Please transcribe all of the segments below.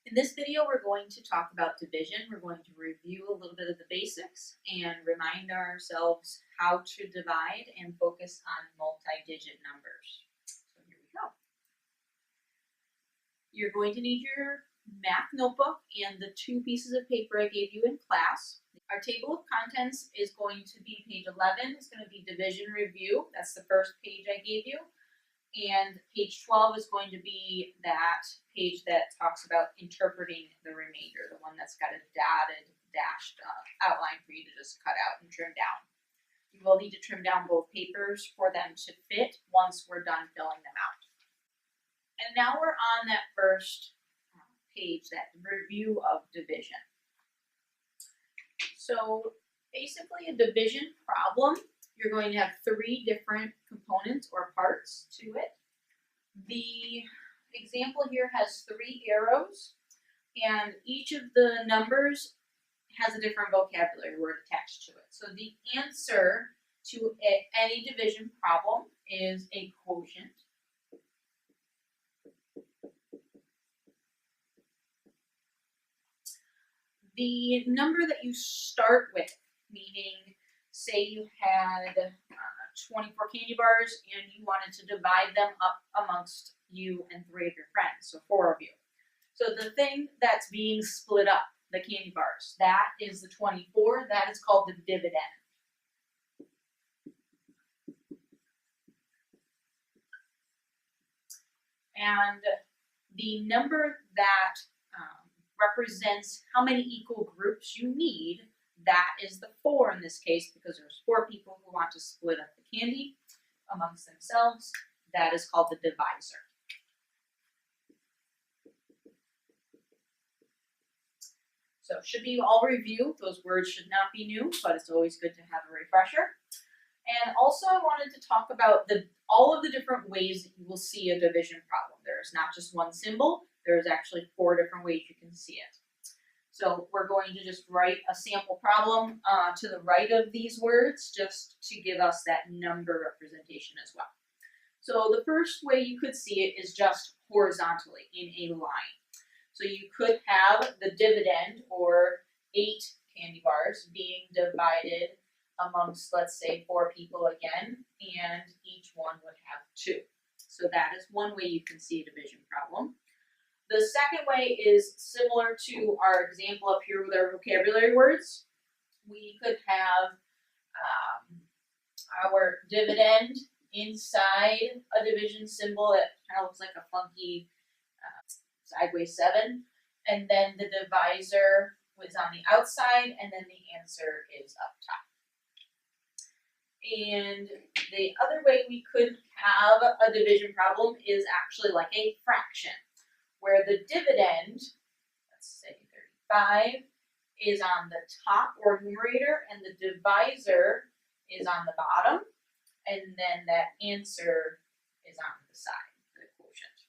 In this video, we're going to talk about division. We're going to review a little bit of the basics and remind ourselves how to divide and focus on multi-digit numbers. So here we go. You're going to need your math notebook and the two pieces of paper I gave you in class. Our table of contents is going to be page 11. It's going to be division review. That's the first page I gave you. And page 12 is going to be that page that talks about interpreting the remainder, the one that's got a dotted, dashed outline for you to just cut out and trim down. You will need to trim down both papers for them to fit once we're done filling them out. And now we're on that first page, that review of division. So basically a division problem, you're going to have three different components or parts to it. The example here has three arrows, and each of the numbers has a different vocabulary word attached to it. So the answer to any division problem is a quotient. The number that you start with, meaning say you had 24 candy bars and you wanted to divide them up amongst you and three of your friends, so four of you. So the thing that's being split up, the candy bars, that is the 24, that is called the dividend. And the number that represents how many equal groups you need, that is the 4 in this case, because there's 4 people who want to split up the candy amongst themselves. That is called the divisor. So it should be all review. Those words should not be new, but it's always good to have a refresher. And also I wanted to talk about all of the different ways that you will see a division problem. There's not just one symbol. There's actually 4 different ways you can see it. So we're going to just write a sample problem to the right of these words just to give us that number representation as well. So the first way you could see it is just horizontally in a line. So you could have the dividend, or 8 candy bars, being divided amongst, let's say, 4 people again, and each one would have 2. So that is one way you can see a division problem. The second way is similar to our example up here with our vocabulary words. We could have our dividend inside a division symbol that kind of looks like a funky sideways 7. And then the divisor was on the outside, and then the answer is up top. And the other way we could have a division problem is actually like a fraction, where the dividend, let's say 35, is on the top or numerator, and the divisor is on the bottom, and then that answer is on the side, the quotient.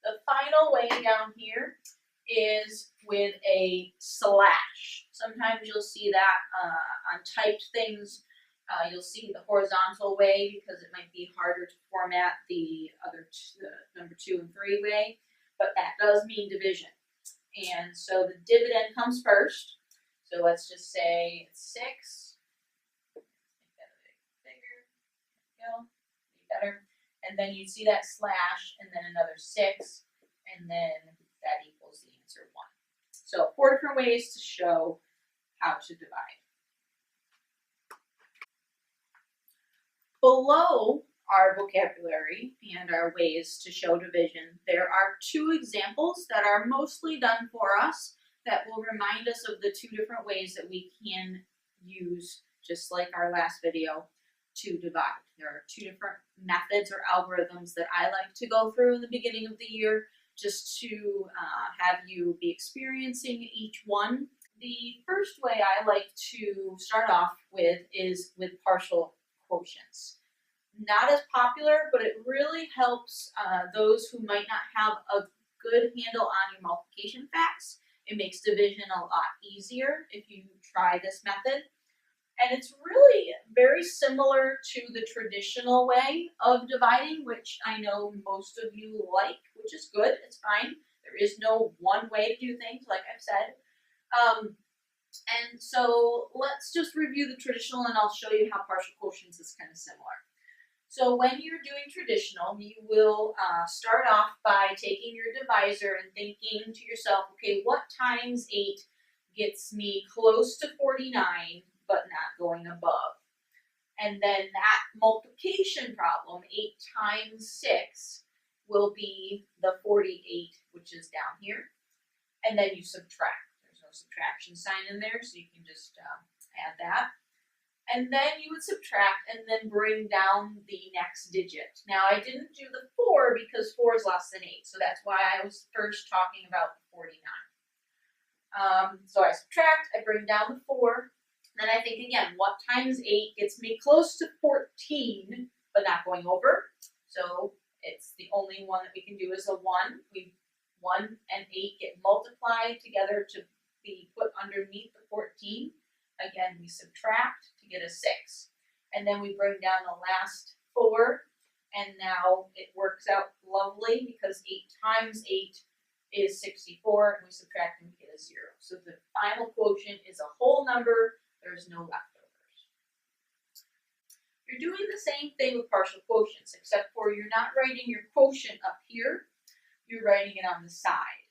The final way down here is with a slash. Sometimes you'll see that on typed things. You'll see the horizontal way because it might be harder to format the other number 2 and 3 way, but that does mean division. And so the dividend comes first. So let's just say it's 6. Make that a bit bigger. There we go. Be better. And then you see that slash, and then another 6, and then that equals the answer 1. So 4 different ways to show how to divide. Below our vocabulary and our ways to show division, there are 2 examples that are mostly done for us that will remind us of the 2 different ways that we can use, just like our last video, to divide. There are 2 different methods or algorithms that I like to go through in the beginning of the year just to have you be experiencing each one. The first way I like to start off with is with partial quotients. Not as popular, but it really helps those who might not have a good handle on your multiplication facts. It makes division a lot easier if you try this method. And it's really very similar to the traditional way of dividing, which I know most of you like, which is good, it's fine. There is no one way to do things, like I've said. And so let's just review the traditional, and I'll show you how partial quotients is kind of similar. So when you're doing traditional, you will start off by taking your divisor and thinking to yourself, okay, what times 8 gets me close to 49, but not going above? And then that multiplication problem, 8 times 6, will be the 48, which is down here. And then you subtract. There's no subtraction sign in there, so you can just add that. And then you would subtract and then bring down the next digit. Now, I didn't do the 4 because 4 is less than 8, so that's why I was first talking about the 49. So I subtract, I bring down the 4, then I think again, what times 8 gets me close to 14, but not going over? So it's the only one that we can do is a 1. 1 and 8 get multiplied together to be put underneath the 14. Again, we subtract to get a 6. And then we bring down the last 4, and now it works out lovely because 8 times 8 is 64, and we subtract and we get a 0. So the final quotient is a whole number, there's no leftovers. You're doing the same thing with partial quotients, except for you're not writing your quotient up here, you're writing it on the side.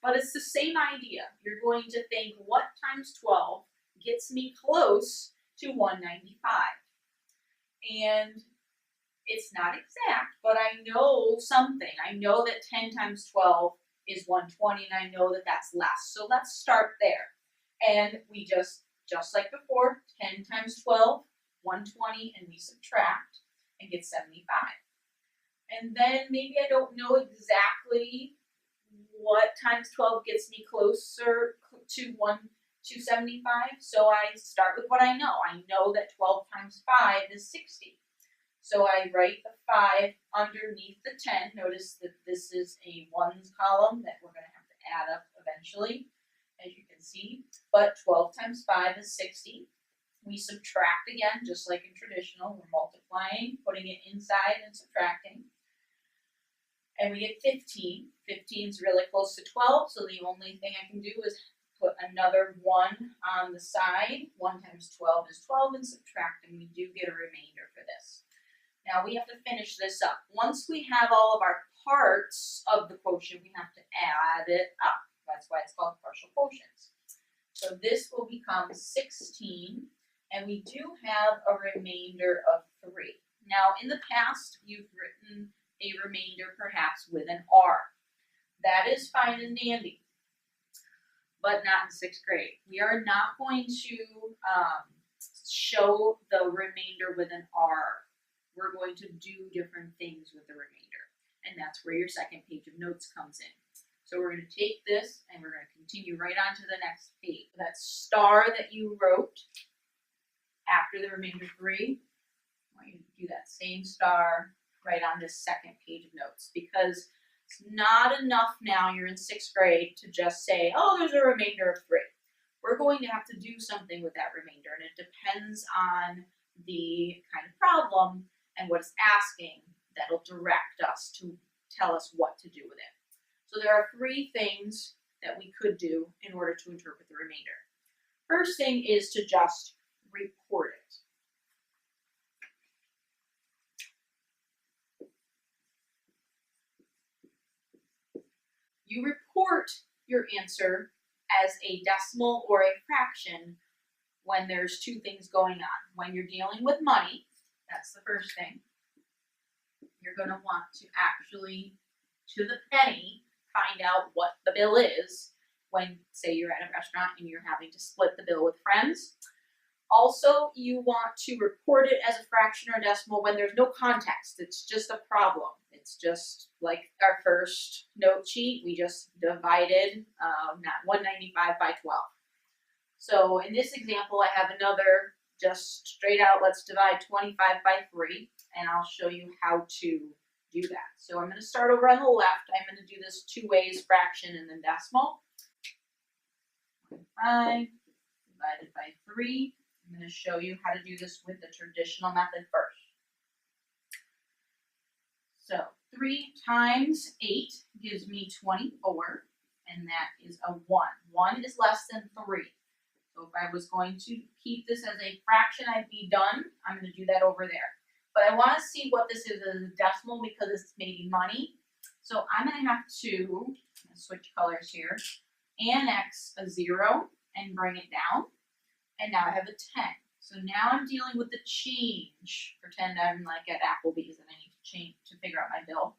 But it's the same idea. You're going to think, what times 12 gets me close to 195? And it's not exact, but I know something. I know that 10 times 12 is 120, and I know that that's less. So let's start there. And we just like before, 10 times 12, 120, and we subtract and get 75. And then maybe I don't know exactly what times 12 gets me closer to 275, so I start with what I know. I know that 12 times 5 is 60. So I write the 5 underneath the 10. Notice that this is a ones column that we're going to have to add up eventually, as you can see. But 12 times 5 is 60. We subtract again, just like in traditional. We're multiplying, putting it inside and subtracting. And we get 15. 15 is really close to 12, so the only thing I can do is put another 1 on the side. 1 times 12 is 12, and subtract, and we do get a remainder for this. Now we have to finish this up. Once we have all of our parts of the quotient, we have to add it up. That's why it's called partial quotients. So this will become 16, and we do have a remainder of 3. Now in the past, you've written a remainder perhaps with an R. That is fine and dandy, but not in 6th grade. We are not going to show the remainder with an R. We're going to do different things with the remainder, and that's where your second page of notes comes in. So we're going to take this and we're going to continue right on to the next page. That star that you wrote after the remainder 3, I want you to do that same star right on this second page of notes, because it's not enough now, you're in 6th grade, to just say, oh, there's a remainder of 3. We're going to have to do something with that remainder, and it depends on the kind of problem and what it's asking that'll direct us to tell us what to do with it. So there are 3 things that we could do in order to interpret the remainder. First thing is to just report it. You report your answer as a decimal or a fraction when there's 2 things going on. When you're dealing with money, that's the first thing. You're going to want to actually, to the penny, find out what the bill is when, say, you're at a restaurant and you're having to split the bill with friends. Also, you want to report it as a fraction or decimal when there's no context. It's just a problem. It's just like our first note sheet. We just divided 195 by 12. So in this example, I have another just straight out, let's divide 25 by 3, and I'll show you how to do that. So I'm going to start over on the left. I'm going to do this 2 ways, fraction and then decimal. 25 divided by 3. I'm going to show you how to do this with the traditional method first. So 3 times 8 gives me 24, and that is a 1. 1 is less than 3. So if I was going to keep this as a fraction, I'd be done. I'm going to do that over there. But I want to see what this is as a decimal because it's maybe money. So I'm going to have to switch colors here. Annex a 0 and bring it down. And now I have a 10. So now I'm dealing with the change. Pretend I'm like at Applebee's and I need to change to figure out my bill.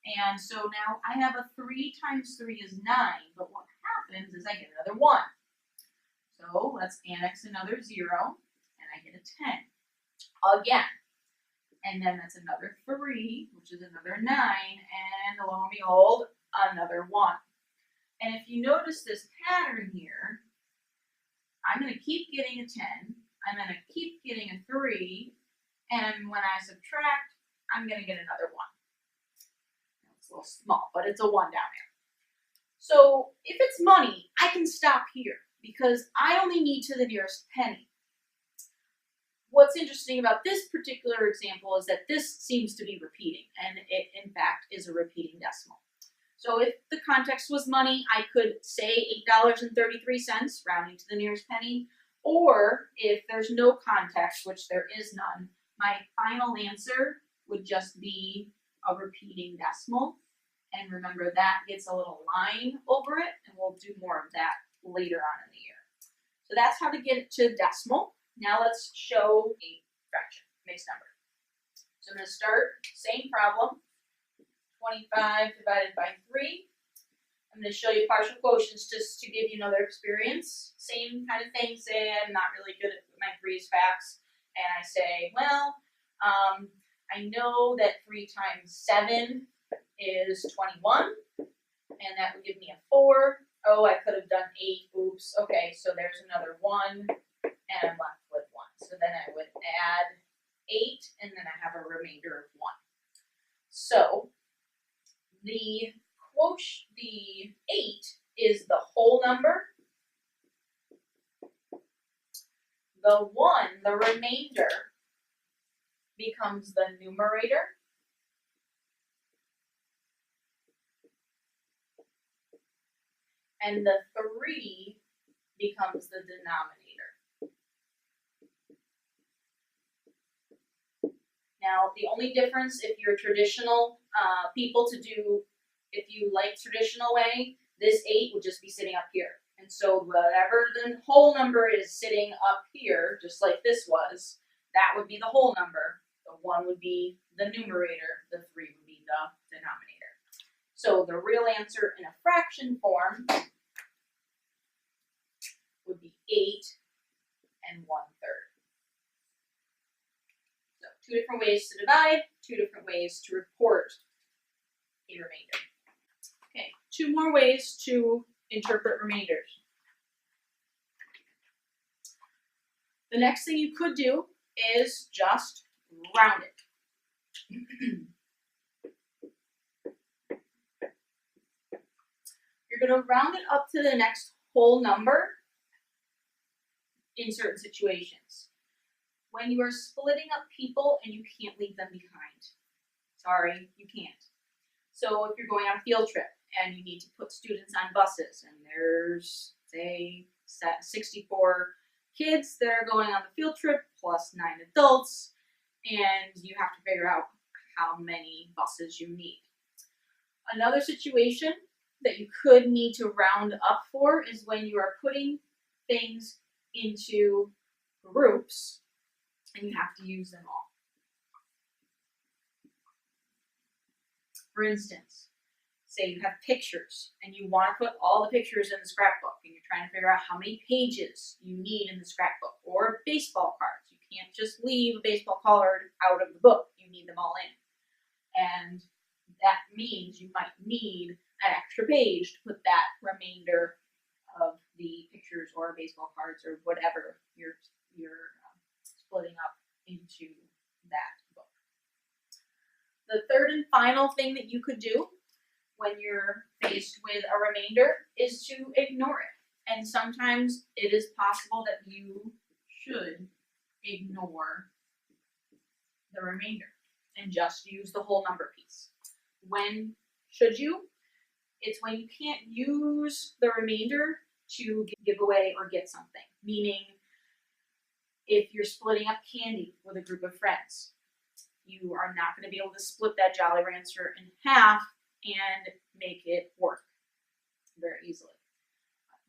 And so now I have a 3 times 3 is 9. But what happens is I get another 1. So let's annex another 0, and I get a 10 again. And then that's another 3, which is another 9, and lo and behold, another 1. And if you notice this pattern here, I'm going to keep getting a 10, I'm going to keep getting a 3, and when I subtract, I'm going to get another 1. It's a little small, but it's a 1 down there. So if it's money, I can stop here, because I only need to the nearest penny. What's interesting about this particular example is that this seems to be repeating, and it in fact is a repeating decimal. So if the context was money, I could say $8.33, rounding to the nearest penny, or if there's no context, which there is none, my final answer would just be a repeating decimal. And remember, that gets a little line over it, and we'll do more of that later on in the year. So that's how to get it to decimal. Now let's show a fraction, mixed number. So I'm going to start, same problem, 25 divided by 3. I'm going to show you partial quotients just to give you another experience. Same kind of thing, say I'm not really good at my 3's facts, and I say, well, I know that 3 times 7 is 21, and that would give me a 4. Oh, I could have done 8, oops. Okay, so there's another 1, and I'm left with 1. So then I would add 8, and then I have a remainder of 1. So the 8 is the whole number. The 1, the remainder, becomes the numerator. And the 3 becomes the denominator. Now, the only difference if you're traditional people to do, if you like traditional way, this 8 would just be sitting up here. And so whatever the whole number is sitting up here, just like this was, that would be the whole number. The 1 would be the numerator, the 3 would be the denominator. So the real answer in a fraction form would be 8 1/3. So 2 different ways to divide, 2 different ways to report a remainder. Okay, 2 more ways to interpret remainders. The next thing you could do is just round it. You're going to round it up to the next whole number in certain situations. When you are splitting up people and you can't leave them behind. Sorry, you can't. So if you're going on a field trip and you need to put students on buses and there's, say, 64 kids that are going on the field trip plus 9 adults, and you have to figure out how many buses you need. Another situation that you could need to round up for is when you are putting things into groups and you have to use them all. For instance, say you have pictures and you want to put all the pictures in the scrapbook and you're trying to figure out how many pages you need in the scrapbook, or baseball cards. You can't just leave a baseball card out of the book. You need them all in. And that means you might need an extra page to put that remainder of the pictures or baseball cards or whatever you're splitting up into that book. The third and final thing that you could do when you're faced with a remainder is to ignore it. And sometimes it is possible that you should ignore the remainder and just use the whole number piece. when should you? It's when you can't use the remainder to give away or get something. Meaning, if you're splitting up candy with a group of friends, you are not going to be able to split that Jolly Rancher in half and make it work very easily.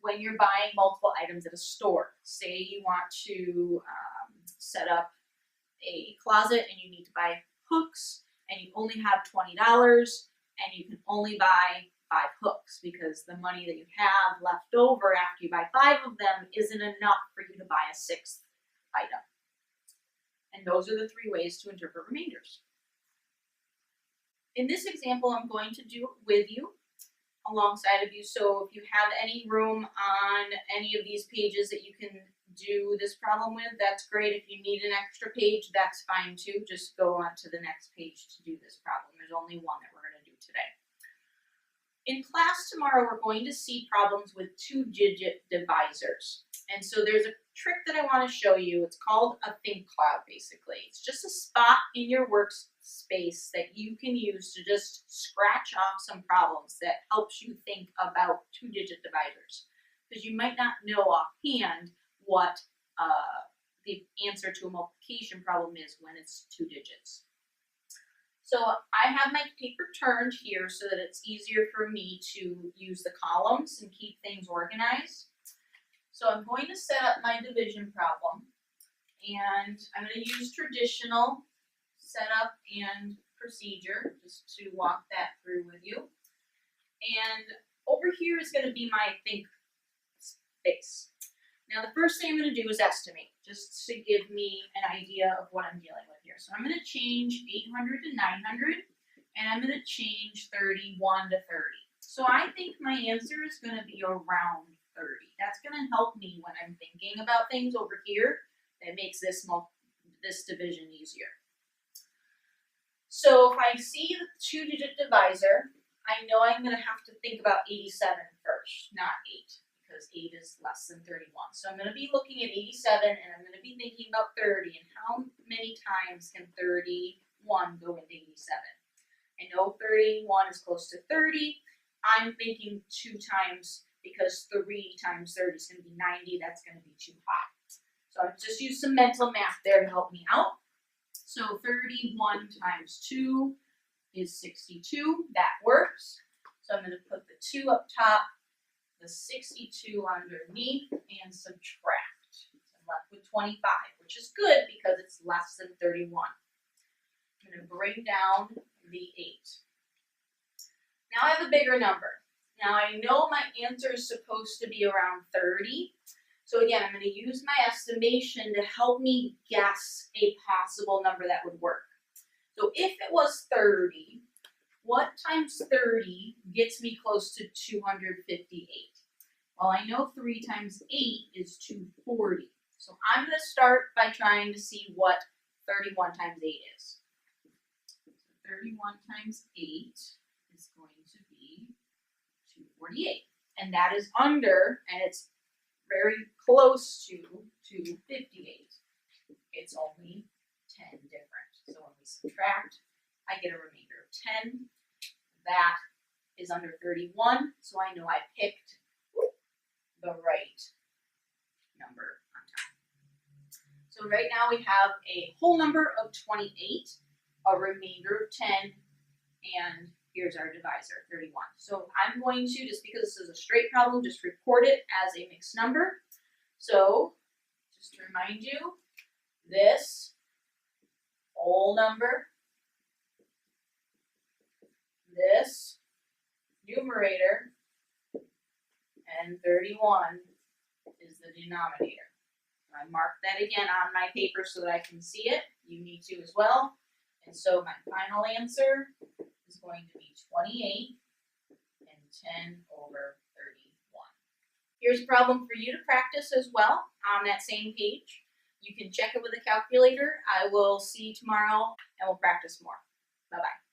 When you're buying multiple items at a store, say you want to set up a closet and you need to buy hooks and you only have $20 and you can only buy 5 hooks because the money that you have left over after you buy 5 of them isn't enough for you to buy a 6th item. And those are the 3 ways to interpret remainders. In this example, I'm going to do it with you, alongside of you. So if you have any room on any of these pages that you can do this problem with, that's great. If you need an extra page, that's fine too. Just go on to the next page to do this problem. There's only one that we're going to do today. In class tomorrow, we're going to see problems with 2-digit divisors. And so there's a trick that I want to show you. It's called a think cloud, basically. It's just a spot in your workspace that you can use to just scratch off some problems that helps you think about 2-digit divisors. Because you might not know offhand what the answer to a multiplication problem is when it's 2 digits. So I have my paper turned here so that it's easier for me to use the columns and keep things organized. So I'm going to set up my division problem, and I'm going to use traditional setup and procedure just to walk that through with you. And over here is going to be my think space. Now the first thing I'm going to do is estimate, just to give me an idea of what I'm dealing with here. So I'm going to change 800 to 900, and I'm going to change 31 to 30. So I think my answer is going to be around 30. That's going to help me when I'm thinking about things over here. That makes this division easier. So if I see the 2-digit divisor, I know I'm going to have to think about 87 first, not 8, because 8 is less than 31. So I'm going to be looking at 87, and I'm going to be thinking about 30, and how many times can 31 go into 87? I know 31 is close to 30. I'm thinking 2 times, because 3 times 30 is going to be 90. That's going to be too high. So I've just used some mental math there to help me out. So 31 times 2 is 62. That works. So I'm going to put the 2 up top, the 62 underneath, and subtract. So I'm left with 25, which is good because it's less than 31. I'm going to bring down the 8. Now I have a bigger number. Now I know my answer is supposed to be around 30. So again, I'm going to use my estimation to help me guess a possible number that would work. So if it was 30, what times 30 gets me close to 258? Well, I know 3 times 8 is 240. So I'm going to start by trying to see what 31 times 8 is. So 31 times 8 is going to be 248. And that is under, and it's very close to 258. It's only 10 different. So when we subtract, I get a remainder of 10. That is under 31, so I know I picked the right number on top. So right now we have a whole number of 28, a remainder of 10, and here's our divisor, 31. So I'm going to, just because this is a straight problem, just report it as a mixed number. So just to remind you, this whole number, this numerator, and 31 is the denominator. So I mark that again on my paper so that I can see it. You need to as well. And so my final answer is going to be 28 and 10 over 31. Here's a problem for you to practice as well on that same page. You can check it with a calculator. I will see you tomorrow and we'll practice more. Bye-bye.